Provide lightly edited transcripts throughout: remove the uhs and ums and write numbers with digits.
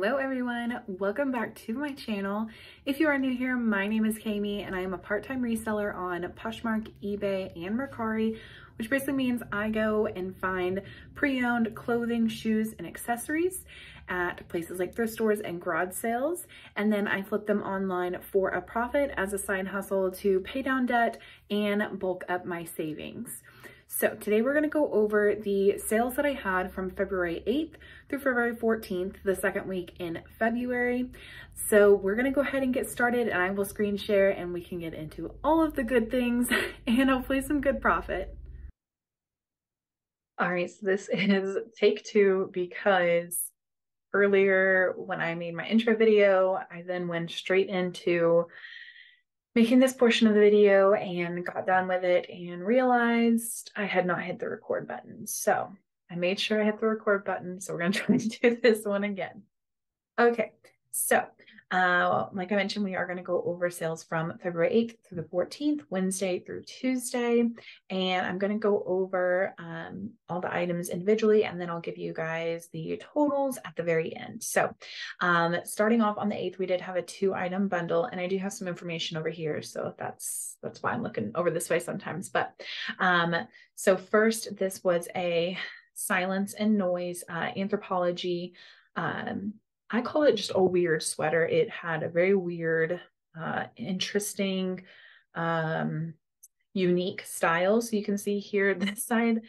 Hello everyone, welcome back to my channel. If you are new here, my name is Kami and I am a part-time reseller on Poshmark, eBay, and Mercari, which basically means I go and find pre-owned clothing, shoes, and accessories at places like thrift stores and garage sales, and then I flip them online for a profit as a side hustle to pay down debt and bulk up my savings. So today we're going to go over the sales that I had from February 8th through February 14th, the second week in February. So we're going to go ahead and get started, and I will screen share and we can get into all of the good things and hopefully some good profit. All right, so this is take two because earlier when I made my intro video, I then went straight into making this portion of the video and got done with it and realized I had not hit the record button. So I made sure I hit the record button. So we're going to try to do this one again. Okay, so like I mentioned, we are going to go over sales from February 8th through the 14th, Wednesday through Tuesday. And I'm going to go over all the items individually, and then I'll give you guys the totals at the very end. So starting off on the 8th, we did have a 2-item bundle, and I do have some information over here. So that's why I'm looking over this way sometimes. But so first, this was a silence and noise anthropology. I call it just a weird sweater. It had a very weird, interesting, unique style. So you can see here, this side,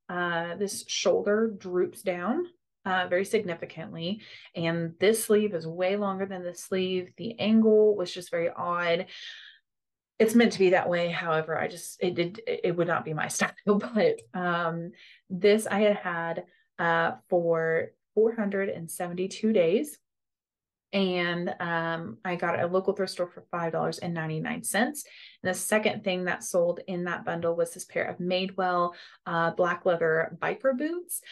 this shoulder droops down very significantly. And this sleeve is way longer than the sleeve. The angle was just very odd. It's meant to be that way. However, it would not be my style. But this I had for 472 days. And I got it at a local thrift store for $5.99. And the second thing that sold in that bundle was this pair of Madewell black leather biker boots.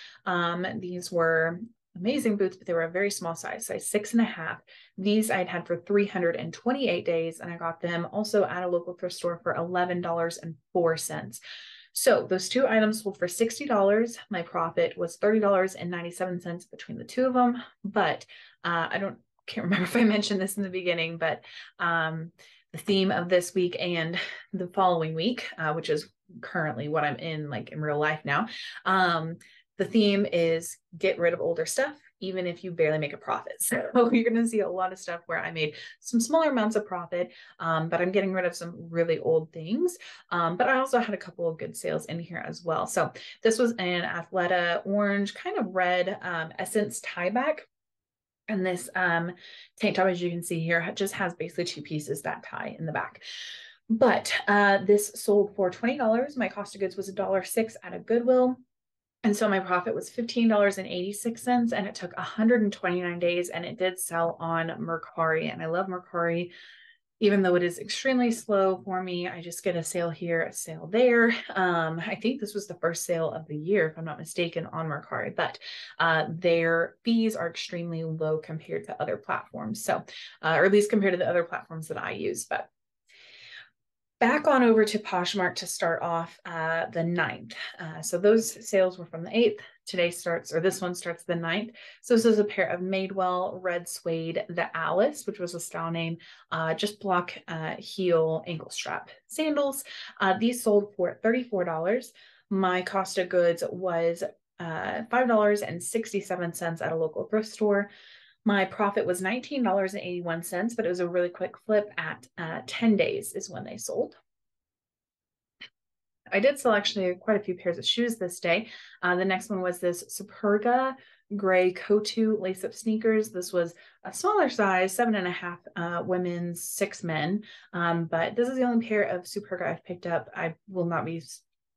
These were amazing boots, but they were a very small size 6.5. These I'd had for 328 days, and I got them also at a local thrift store for $11.04. So those 2 items sold for $60. My profit was $30.97 between the 2 of them. But can't remember if I mentioned this in the beginning, but the theme of this week and the following week, which is currently what I'm in, like in real life now, the theme is get rid of older stuff, even if you barely make a profit. So you're going to see a lot of stuff where I made some smaller amounts of profit, but I'm getting rid of some really old things. But I also had a couple of good sales in here as well. So this was an Athleta orange, kind of red essence tie back. And this tank top, as you can see here, just has basically 2 pieces that tie in the back. But this sold for $20. My cost of goods was $1.06 at a Goodwill. And so my profit was $15.86, and it took 129 days, and it did sell on Mercari. And I love Mercari, even though it is extremely slow for me. I just get a sale here, a sale there. I think this was the first sale of the year, if I'm not mistaken, on Mercari, but their fees are extremely low compared to other platforms. So, or at least compared to the other platforms that I use. But back on over to Poshmark to start off the 9th. So those sales were from the 8th. This one starts the 9th. So this is a pair of Madewell red suede, the Alice, which was a style name, just block heel ankle strap sandals. These sold for $34. My cost of goods was $5.67 at a local thrift store. My profit was $19.81, but it was a really quick flip at 10 days is when they sold. I did sell actually quite a few pairs of shoes this day. The next one was this Superga gray Cotu lace-up sneakers. This was a smaller size, 7.5 women's, 6 men. But this is the only pair of Superga I've picked up. I will not be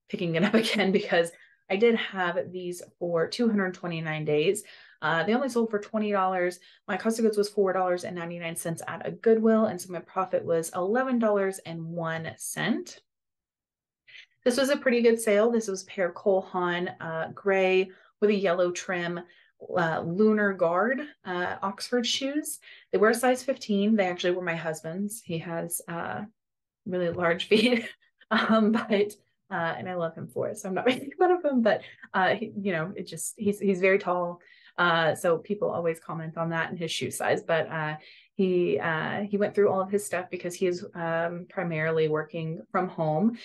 picking it up again because I did have these for 229 days. They only sold for $20. My cost of goods was $4.99 at a Goodwill, and so my profit was $11.01. This was a pretty good sale. This was a pair of Haan gray with a yellow trim Lunargrand Oxford shoes. They were a size 15. They actually were my husband's. He has really large feet, but and I love him for it, so I'm not making fun of him. But he's very tall. So people always comment on that and his shoe size, but he went through all of his stuff because he is primarily working from home.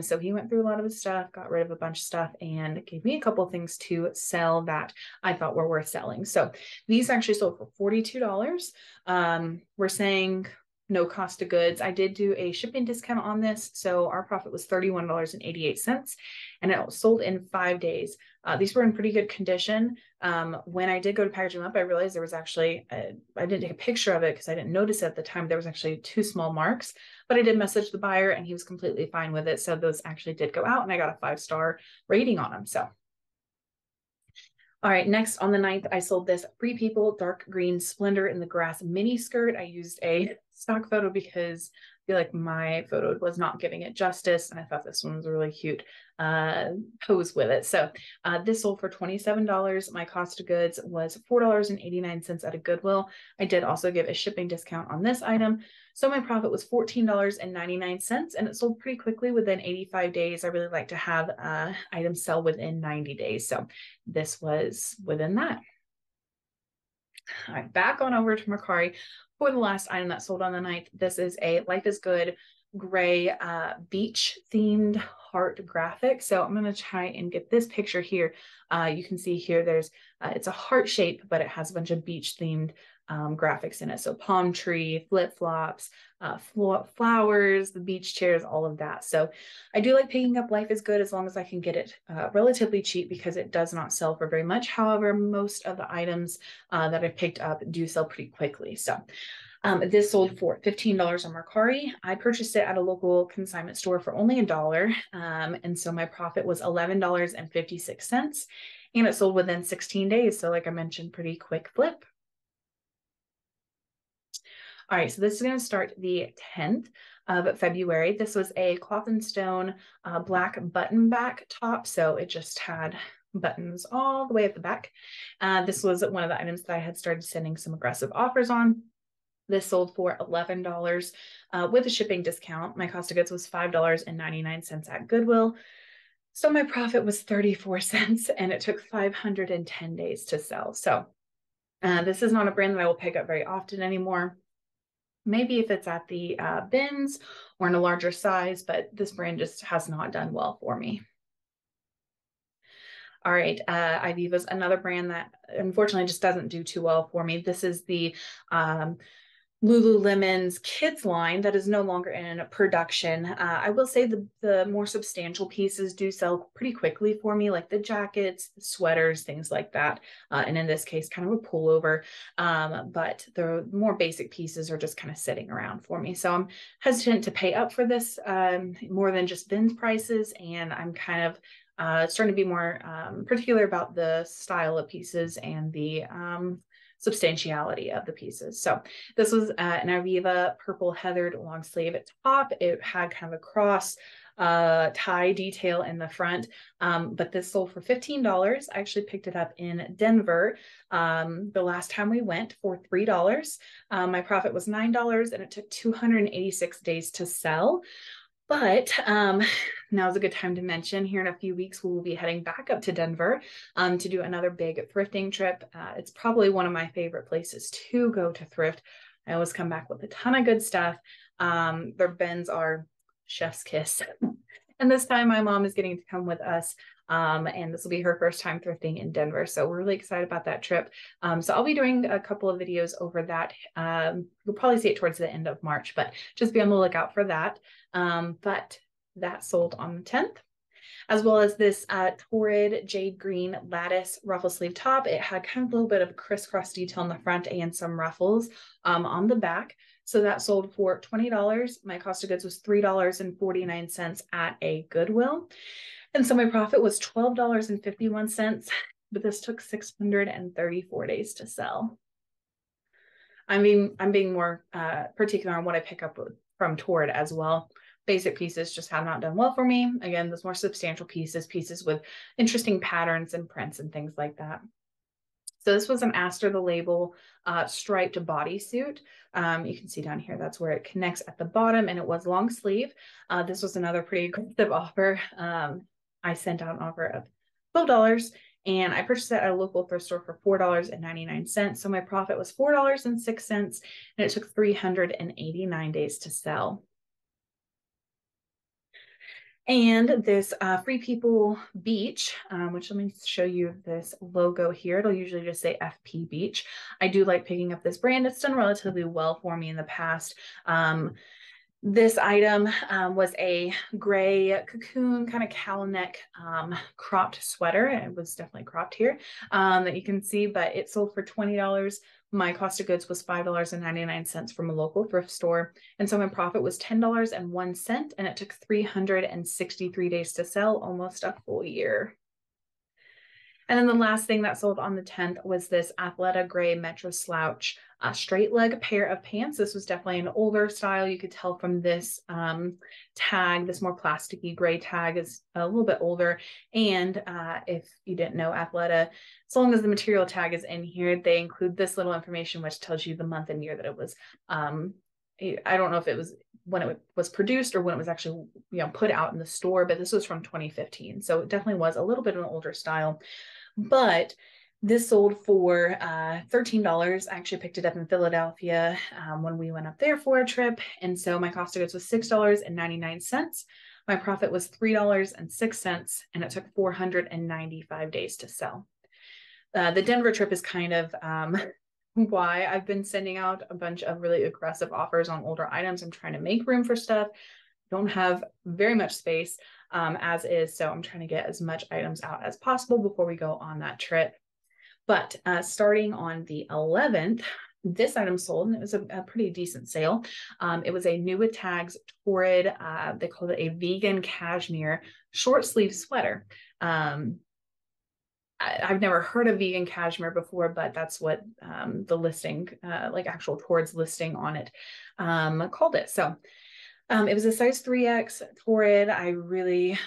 So he went through a lot of his stuff, got rid of a bunch of stuff, and gave me a couple of things to sell that I thought were worth selling. So these actually sold for $42. We're saying no cost of goods. I did do a shipping discount on this, so our profit was $31.88, and it sold in 5 days. These were in pretty good condition. When I did go to package them up, I realized there was actually, I didn't take a picture of it because I didn't notice at the time, there was actually 2 small marks, but I did message the buyer and he was completely fine with it. So those actually did go out and I got a 5-star rating on them. So all right, next on the 9th, I sold this Free People dark green Splendor in the Grass mini skirt. I used a stock photo because I feel like my photo was not giving it justice, and I thought this one was a really cute pose with it. So this sold for $27. My cost of goods was $4.89 at a Goodwill. I did also give a shipping discount on this item. So my profit was $14.99, and it sold pretty quickly within 85 days. I really like to have items sell within 90 days. So this was within that. All right, back on over to Mercari for the last item that sold on the 9th. This is a Life is Good gray beach themed heart graphic. So I'm going to try and get this picture here. You can see here there's it's a heart shape, but it has a bunch of beach themed graphics in it. So palm tree, flip-flops, flowers, the beach chairs, all of that. So I do like picking up Life is Good as long as I can get it relatively cheap because it does not sell for very much. However, most of the items that I picked up do sell pretty quickly. So this sold for $15 on Mercari. I purchased it at a local consignment store for only $1. And so my profit was $11.56, and it sold within 16 days. So like I mentioned, pretty quick flip. All right, so this is going to start the 10th of February. This was a Cloth and Stone black button back top. So it just had buttons all the way at the back. This was one of the items that I had started sending some aggressive offers on. This sold for $11 with a shipping discount. My cost of goods was $5.99 at Goodwill. So my profit was 34 cents, and it took 510 days to sell. So this is not a brand that I will pick up very often anymore. Maybe if it's at the bins or in a larger size, but this brand just has not done well for me. All right, Iviva's another brand that unfortunately just doesn't do too well for me. This is the Lululemon's kids line that is no longer in production. I will say the more substantial pieces do sell pretty quickly for me, like the jackets, the sweaters, things like that. And in this case, kind of a pullover. But the more basic pieces are just kind of sitting around for me. So I'm hesitant to pay up for this more than just bins prices. And I'm kind of starting to be more particular about the style of pieces and the substantiality of the pieces. So this was an Iviva purple heathered long sleeve at top. It had kind of a cross tie detail in the front, but this sold for $15. I actually picked it up in Denver the last time we went for $3. My profit was $9, and it took 286 days to sell. But now's a good time to mention, here in a few weeks, we will be heading back up to Denver to do another big thrifting trip. It's probably one of my favorite places to go to thrift. I always come back with a ton of good stuff. Their bins are chef's kiss. And this time my mom is getting to come with us. And this will be her first time thrifting in Denver. So we're really excited about that trip. So I'll be doing a couple of videos over that. You'll probably see it towards the end of March, but just be on the lookout for that. But that sold on the 10th, as well as this torrid jade green lattice ruffle sleeve top. It had kind of a little bit of crisscross detail on the front and some ruffles on the back. So that sold for $20. My cost of goods was $3.49 at a Goodwill. And so my profit was $12.51, but this took 634 days to sell. I'm being more particular on what I pick up from Torrid as well. Basic pieces just have not done well for me. Again, those more substantial pieces with interesting patterns and prints and things like that. So this was an Aster the Label striped bodysuit. You can see down here, that's where it connects at the bottom, and it was long sleeve. This was another pretty aggressive offer. I sent out an offer of $12, And I purchased it at a local thrift store for $4.99. So my profit was $4.06, and it took 389 days to sell. And this Free People Beach, which let me show you this logo here. It'll usually just say FP Beach. I do like picking up this brand. It's done relatively well for me in the past. This item was a gray cocoon kind of cowl neck cropped sweater. It was definitely cropped here that you can see, but it sold for $20. My cost of goods was $5.99 from a local thrift store. And so my profit was $10.01, and it took 363 days to sell, almost a full year. And then the last thing that sold on the 10th was this Athleta gray Metro Slouch straight leg pair of pants. This was definitely an older style. You could tell from this tag, this more plasticky gray tag is a little bit older. And if you didn't know, Athleta, as long as the material tag is in here, they include this little information, which tells you the month and year that it was. I don't know if it was when it was produced or when it was actually, put out in the store, but this was from 2015. So it definitely was a little bit of an older style. But this sold for $13. I actually picked it up in Philadelphia when we went up there for a trip. And so my cost of goods was $6.99. My profit was $3.06, and it took 495 days to sell. The Denver trip is kind of why I've been sending out a bunch of really aggressive offers on older items. I'm trying to make room for stuff. Don't have very much space as is, so I'm trying to get as much items out as possible before we go on that trip. But starting on the 11th, this item sold, and it was a pretty decent sale. It was a new with tags torrid, they called it a vegan cashmere short sleeve sweater. I've never heard of vegan cashmere before, but that's what the listing, like actual Torrid's listing on it, called it. So it was a size 3X Torrid. I really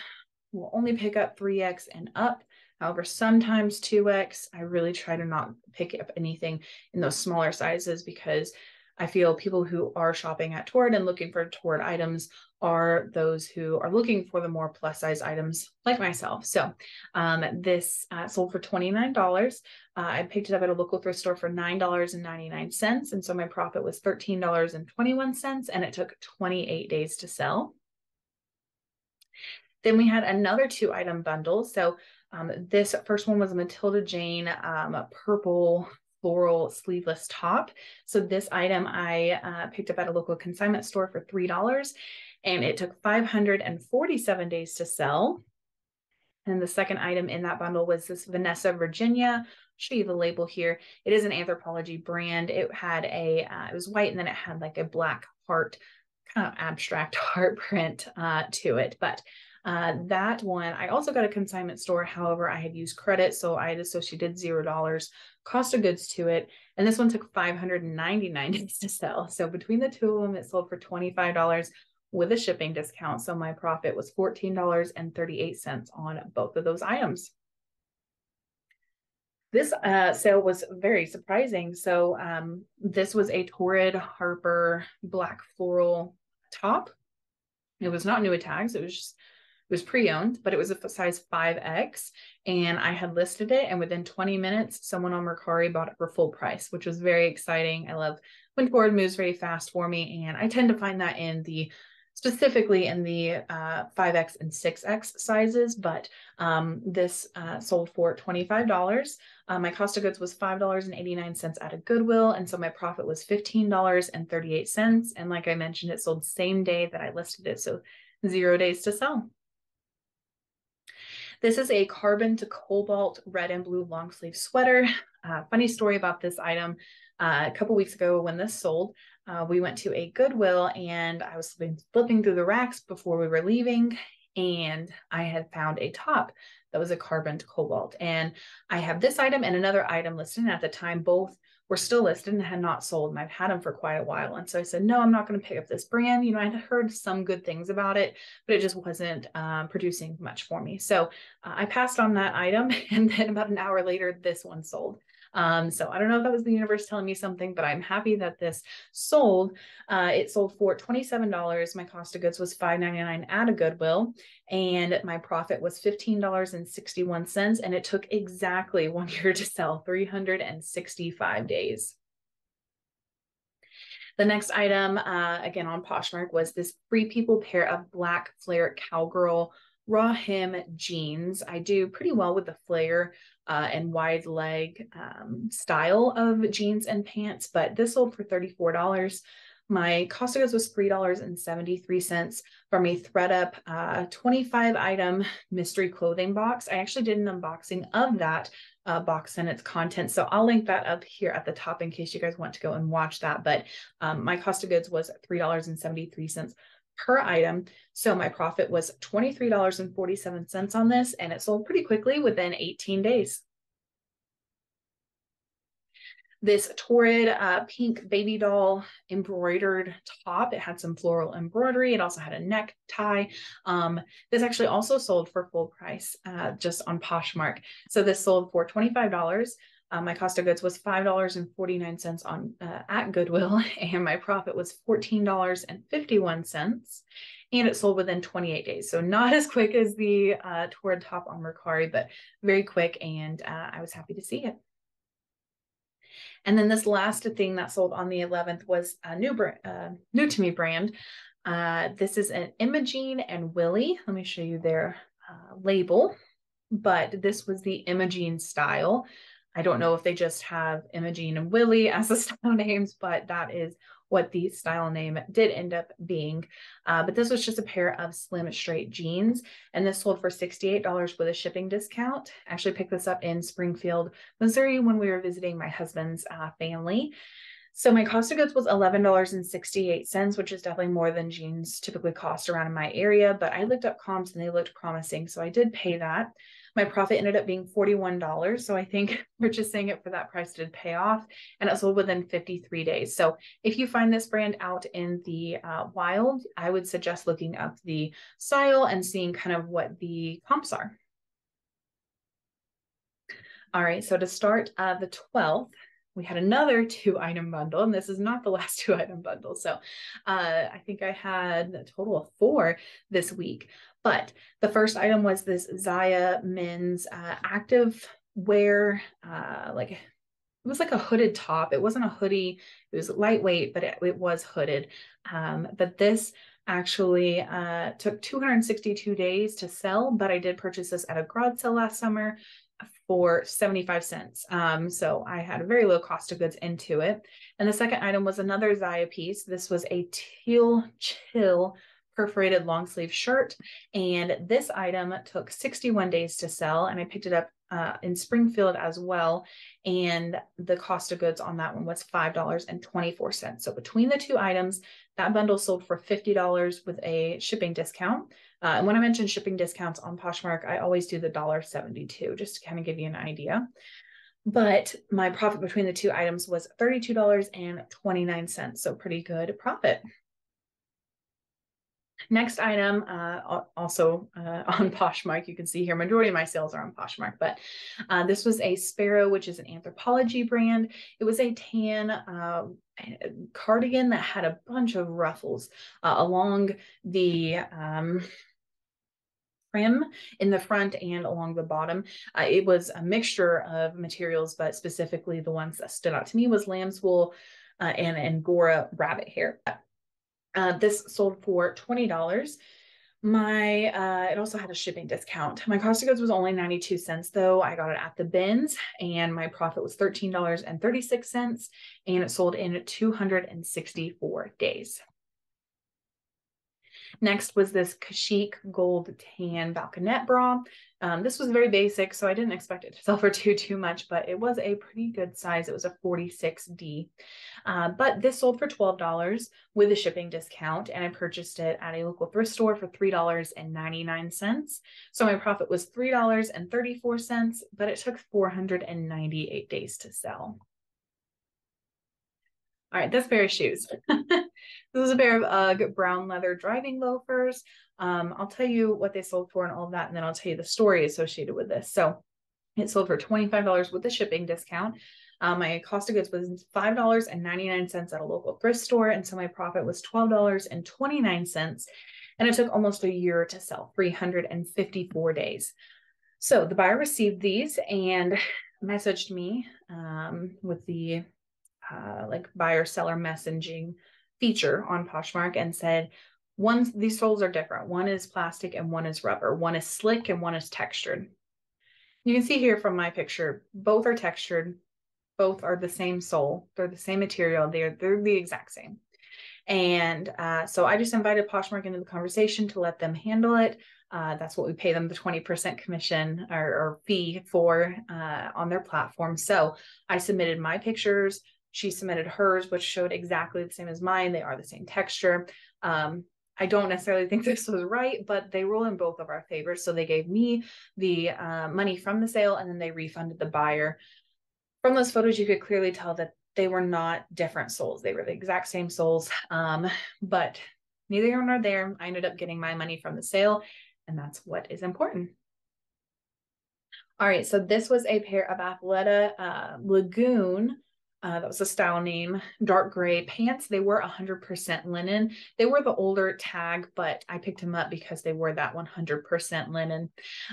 will only pick up 3X and up. However, sometimes 2X. I really try to not pick up anything in those smaller sizes because I feel people who are shopping at Torrid and looking for Torrid items are those who are looking for the more plus size items like myself. So this sold for $29. I picked it up at a local thrift store for $9.99. And so my profit was $13.21, and it took 28 days to sell. Then we had another 2-item bundle. So this first one was a Matilda Jane purple floral sleeveless top. So this item I picked up at a local consignment store for $3, and it took 547 days to sell. And the second item in that bundle was this Vanessa Virginia. I'll show you the label here. It is an Anthropologie brand. It had it was white, and then it had like a black heart, kind of abstract heart print to it. But that one, I also got a consignment store. However, I had used credit, so I had associated $0 cost of goods to it. And this one took 599 days to sell. So between the two of them, it sold for $25 with a shipping discount. So my profit was $14.38 on both of those items. This sale was very surprising. So this was a Torrid Harper black floral top. It was not new with tags. It was pre-owned, but it was a size 5X, and I had listed it, and within 20 minutes, someone on Mercari bought it for full price, which was very exciting. I love when Torrid moves very fast for me, and I tend to find that specifically in the 5X and 6X sizes, but this sold for $25. My cost of goods was $5.89 at a Goodwill, and so my profit was $15.38. And like I mentioned, it sold same day that I listed it, so 0 days to sell. This is a carbon to cobalt red and blue long sleeve sweater. Funny story about this item. A couple weeks ago when this sold, we went to a Goodwill, and I was flipping through the racks before we were leaving, and I had found a top that was a carbon to cobalt. And I have this item and another item listed, and at the time both were still listed and had not sold, and I've had them for quite a while. And so I said, no, I'm not going to pick up this brand. I had heard some good things about it, but it just wasn't producing much for me. So I passed on that item, and then about an hour later, this one sold. So I don't know if that was the universe telling me something, but I'm happy that this sold. It sold for $27. My cost of goods was $5.99 at a Goodwill, and my profit was $15.61. And it took exactly 1 year to sell, 365 days. The next item, again on Poshmark, was this Free People pair of black flare cowgirl raw hem jeans. I do pretty well with the flare and wide leg style of jeans and pants, but this sold for $34. My cost of goods was $3.73 from a ThredUp 25 item mystery clothing box. I actually did an unboxing of that box and its contents, so I'll link that up here at the top in case you guys want to go and watch that. But my cost of goods was $3.73 per item, so my profit was $23.47 on this, and it sold pretty quickly within 18 days. This torrid pink baby doll embroidered top. It had some floral embroidery. It also had a necktie. This actually also sold for full price just on Poshmark. So this sold for $25. My cost of goods was $5.49 on at Goodwill, and my profit was $14.51. And it sold within 28 days. So not as quick as the torrid top on Mercari, but very quick, and I was happy to see it. And then this last thing that sold on the 11th was a new to me brand. This is an Imogene and Willie. Let me show you their label, but this was the Imogene style. I don't know if they just have Imogene and Willie as the style names, but that is what the style name did end up being. But this was just a pair of slim straight jeans, and this sold for $68 with a shipping discount. I actually picked this up in Springfield, Missouri when we were visiting my husband's family. So my cost of goods was $11.68, which is definitely more than jeans typically cost around in my area, but I looked up comps and they looked promising, so I did pay that. My profit ended up being $41, so I think purchasing it for that price did pay off, and it sold within 53 days. So if you find this brand out in the wild, I would suggest looking up the style and seeing kind of what the comps are. All right, so to start the 12th, we had another 2-item bundle, and this is not the last 2-item bundle. So I think I had a total of 4 this week. But the first item was this Zaya men's active wear, it was like a hooded top. It wasn't a hoodie. It was lightweight, but it was hooded. But this actually took 262 days to sell, but I did purchase this at a garage sale last summer for 75 cents. So I had a very low cost of goods into it. And the second item was another Zaya piece. This was a teal chill perforated long sleeve shirt. And this item took 61 days to sell, and I picked it up in Springfield as well. And the cost of goods on that one was $5.24. So between the 2 items, that bundle sold for $50 with a shipping discount. And when I mention shipping discounts on Poshmark, I always do the $1.72 just to kind of give you an idea. But my profit between the 2 items was $32.29. So pretty good profit. Next item, also on Poshmark, you can see here, majority of my sales are on Poshmark, but this was a Sparrow, which is an Anthropologie brand. It was a tan cardigan that had a bunch of ruffles along the trim in the front and along the bottom. It was a mixture of materials, but specifically the ones that stood out to me was lamb's wool and Angora rabbit hair. This sold for $20. It also had a shipping discount. My cost of goods was only 92 cents though. I got it at the bins, and my profit was $13.36, and it sold in 264 days. Next was this Kashik gold tan balconette bra. This was very basic, so I didn't expect it to sell for too much, but it was a pretty good size. It was a 46D. But this sold for $12 with a shipping discount, and I purchased it at a local thrift store for $3.99. So my profit was $3.34, but it took 498 days to sell. All right, this pair of shoes. This is a pair of UGG brown leather driving loafers. I'll tell you what they sold for and all of that, and then I'll tell you the story associated with this. So It sold for $25 with a shipping discount. My cost of goods was $5.99 at a local thrift store. And so my profit was $12.29. And it took almost a year to sell, 354 days. So the buyer received these and messaged me with the like buyer seller messaging feature on Poshmark and said, these soles are different. One is plastic and one is rubber. One is slick and one is textured. You can see here from my picture, both are textured. Both are the same sole. They're the same material. They're the exact same. And so I just invited Poshmark into the conversation to let them handle it. That's what we pay them, the 20% commission or fee for on their platform. So I submitted my pictures. She submitted hers, which showed exactly the same as mine. They are the same texture. I don't necessarily think this was right, but they rule in both of our favors. So they gave me the money from the sale and then they refunded the buyer. From those photos, you could clearly tell that they were not different soles. They were the exact same soles, but neither here nor there. I ended up getting my money from the sale, and that's what is important. All right, so this was a pair of Athleta Lagoon. That was a style name, dark gray pants. They were 100% linen. They were the older tag, but I picked them up because they were that 100% linen.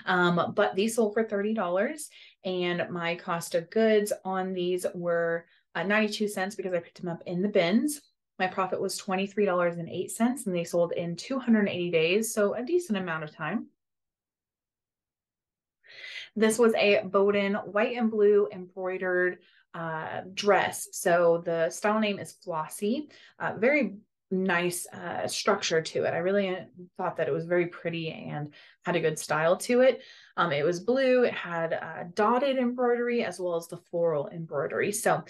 But these sold for $30, and my cost of goods on these were 92 cents because I picked them up in the bins. My profit was $23.08, and they sold in 280 days, so a decent amount of time. This was a Bowden white and blue embroidered dress. So the style name is Flossy. Very nice structure to it. I really thought that it was very pretty and had a good style to it. It was blue. It had dotted embroidery as well as the floral embroidery. So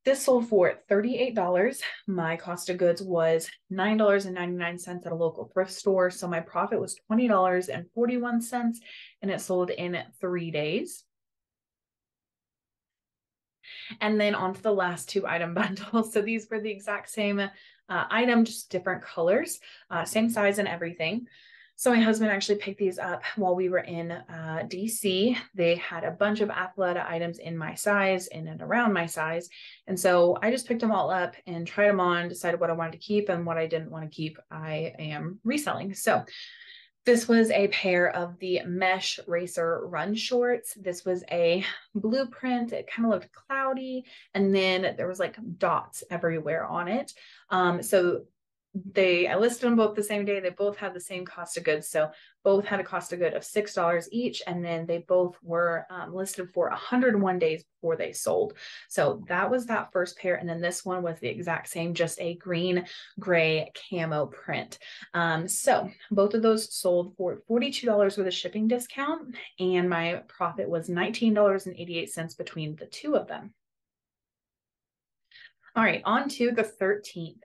this sold for $38. My cost of goods was $9.99 at a local thrift store. So my profit was $20.41, and it sold in 3 days. And then on to the last two item bundles. So these were the exact same item, just different colors, same size and everything. So my husband actually picked these up while we were in DC. They had a bunch of Athleta items in my size, in and around my size. And so I just picked them all up and tried them on, decided what I wanted to keep and what I didn't want to keep. I am reselling. So this was a pair of the mesh racer run shorts. This was a blueprint. It kind of looked cloudy. And then there was like dots everywhere on it. So I listed them both the same day. They both had the same cost of goods. So both had a cost of good of $6 each. And then they both were listed for 101 days before they sold. So that was that first pair. And then this one was the exact same, just a green gray camo print. So both of those sold for $42 with a shipping discount. And my profit was $19.88 between the two of them. All right, on to the 13th.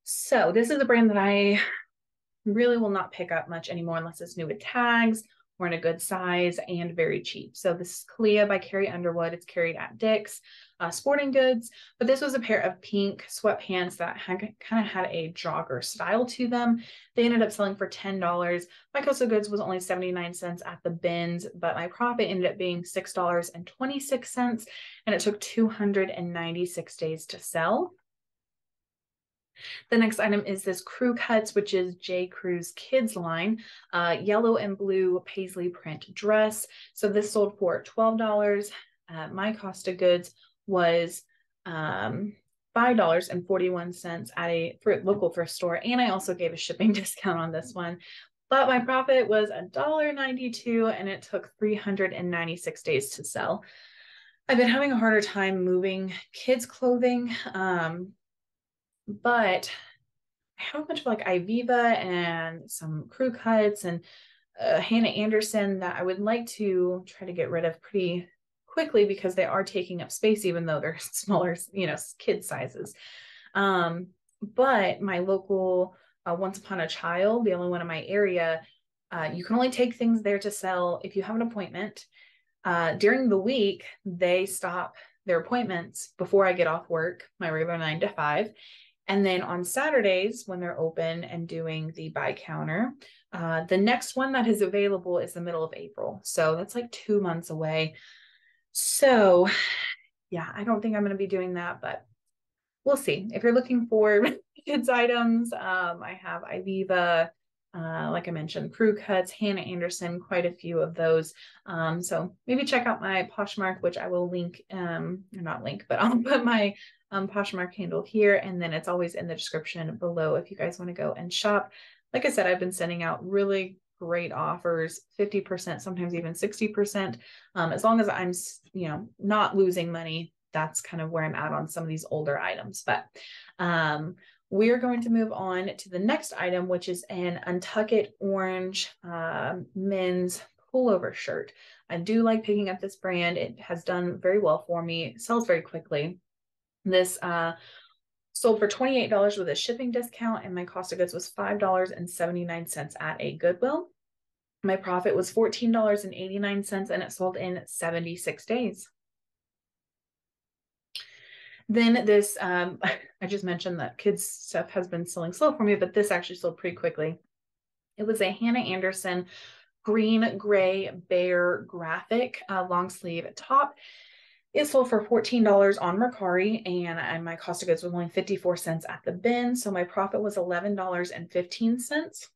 So this is a brand that I really will not pick up much anymore unless it's new with tags or in a good size and very cheap. So this is Clea by Carrie Underwood. It's carried at Dick's Sporting Goods, but this was a pair of pink sweatpants that kind of had a jogger style to them. They ended up selling for $10. My cost of goods was only 79 cents at the bins, but my profit ended up being $6.26, and it took 296 days to sell. The next item is this Crew Cuts, which is J. Crew's kids line, yellow and blue paisley print dress. So this sold for $12. My cost of goods was $5.41 at a local thrift store, and I also gave a shipping discount on this one. But my profit was $1.92, and it took 396 days to sell. I've been having a harder time moving kids' clothing. But I have a bunch of like Ivivva and some Crew Cuts and Hanna Andersson that I would like to try to get rid of pretty quickly because they are taking up space, even though they're smaller, kid sizes. But my local Once Upon a Child, the only one in my area, you can only take things there to sell if you have an appointment. During the week, they stop their appointments before I get off work, my regular 9 to 5. And then on Saturdays, when they're open and doing the buy counter, the next one that is available is the middle of April. So that's like 2 months away. So yeah, I don't think I'm going to be doing that, but we'll see. If you're looking for kids items, I have Iviva, like I mentioned, Crew Cuts, Hannah Andersson, quite a few of those. So maybe check out my Poshmark, which I will link, or not link, but I'll put my Poshmark handle here, and then it's always in the description below if you guys want to go and shop. Like I said, I've been sending out really great offers, 50%, sometimes even 60%. As long as I'm, not losing money, that's kind of where I'm at on some of these older items. But we're going to move on to the next item, which is an Untucked orange men's pullover shirt. I do like picking up this brand. It has done very well for me. It sells very quickly. This sold for $28 with a shipping discount, and my cost of goods was $5.79 at a Goodwill. My profit was $14.89, and it sold in 76 days. Then this, I just mentioned that kids stuff has been selling slow for me, but this actually sold pretty quickly. It was a Hannah Andersson green gray bear graphic long sleeve top. It sold for $14 on Mercari, and my cost of goods was only 54 cents at the bin. So my profit was $11.15.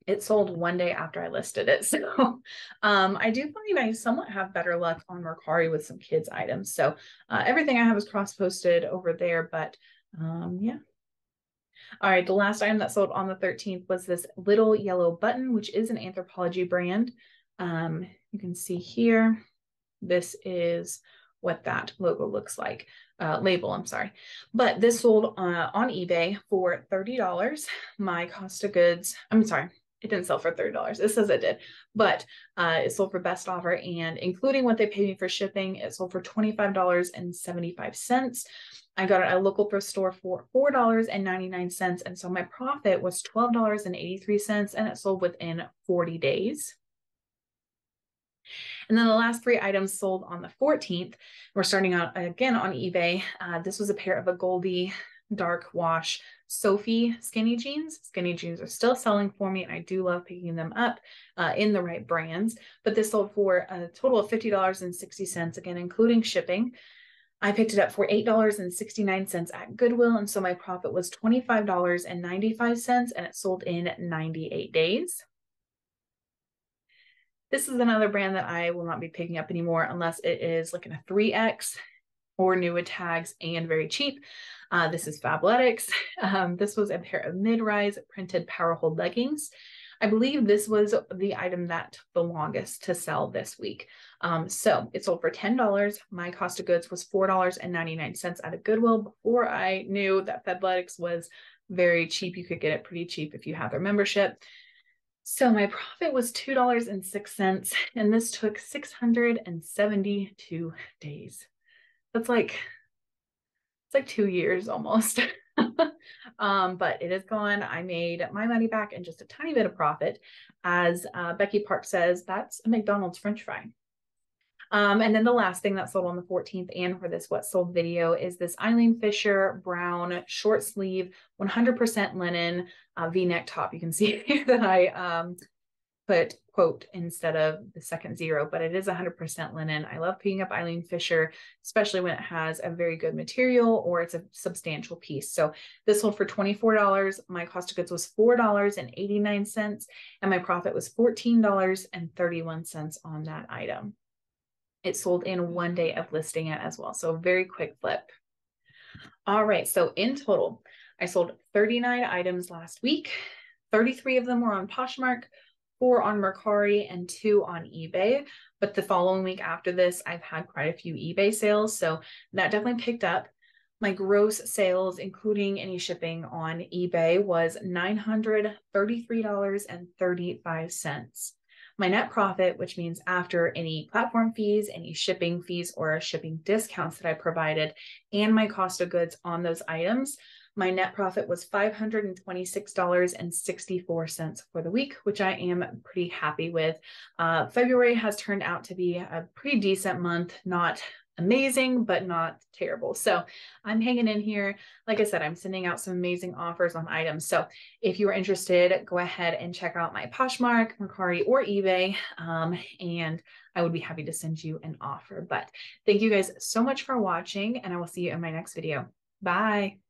It sold one day after I listed it. So I do find I somewhat have better luck on Mercari with some kids items. So everything I have is cross-posted over there, but yeah. All right, the last item that sold on the 13th was this little yellow button, which is an Anthropologie brand. You can see here, this is what that logo looks like. Label, I'm sorry. But this sold on eBay for $30. My cost of goods, I'm sorry, it didn't sell for $30. It says it did, but it sold for best offer, and including what they paid me for shipping, it sold for $25.75. I got it at a local thrift store for $4.99, and so my profit was $12.83, and it sold within 40 days. And then the last three items sold on the 14th. We're starting out again on eBay. This was a pair of a Goldie dark wash Sophie skinny jeans. Skinny jeans are still selling for me, and I do love picking them up in the right brands. But this sold for a total of $50.60, again, including shipping. I picked it up for $8.69 at Goodwill, and so my profit was $25.95, and it sold in 98 days. This is another brand that I will not be picking up anymore unless it is like in a 3X or new with tags and very cheap. This is Fabletics. This was a pair of mid-rise printed power hold leggings. I believe this was the item that took the longest to sell this week. So it sold for $10. My cost of goods was $4.99 at a Goodwill before I knew that Fabletics was very cheap. You could get it pretty cheap if you have their membership. So my profit was $2.06, and this took 672 days. That's like, it's like 2 years almost. But it is gone. I made my money back and just a tiny bit of profit. As Becky Park says, that's a McDonald's French fry. And then the last thing that sold on the 14th and for this What Sold video is this Eileen Fisher brown short sleeve 100% linen V-neck top. You can see here that I put quote instead of the second zero, but it is 100% linen. I love picking up Eileen Fisher, especially when it has a very good material or it's a substantial piece. So this sold for $24. My cost of goods was $4.89, and my profit was $14.31 on that item. It sold in one day of listing it as well. So very quick flip. All right. So in total, I sold 39 items last week. 33 of them were on Poshmark, 4 on Mercari, and 2 on eBay. But the following week after this, I've had quite a few eBay sales. So that definitely picked up. My gross sales, including any shipping on eBay, was $933.35. My net profit, which means after any platform fees, any shipping fees, or shipping discounts that I provided, and my cost of goods on those items, my net profit was $526.64 for the week, which I am pretty happy with. February has turned out to be a pretty decent month, not amazing, but not terrible. So I'm hanging in here. Like I said, I'm sending out some amazing offers on items. So if you are interested, go ahead and check out my Poshmark, Mercari, or eBay. And I would be happy to send you an offer. But thank you guys so much for watching, and I will see you in my next video. Bye.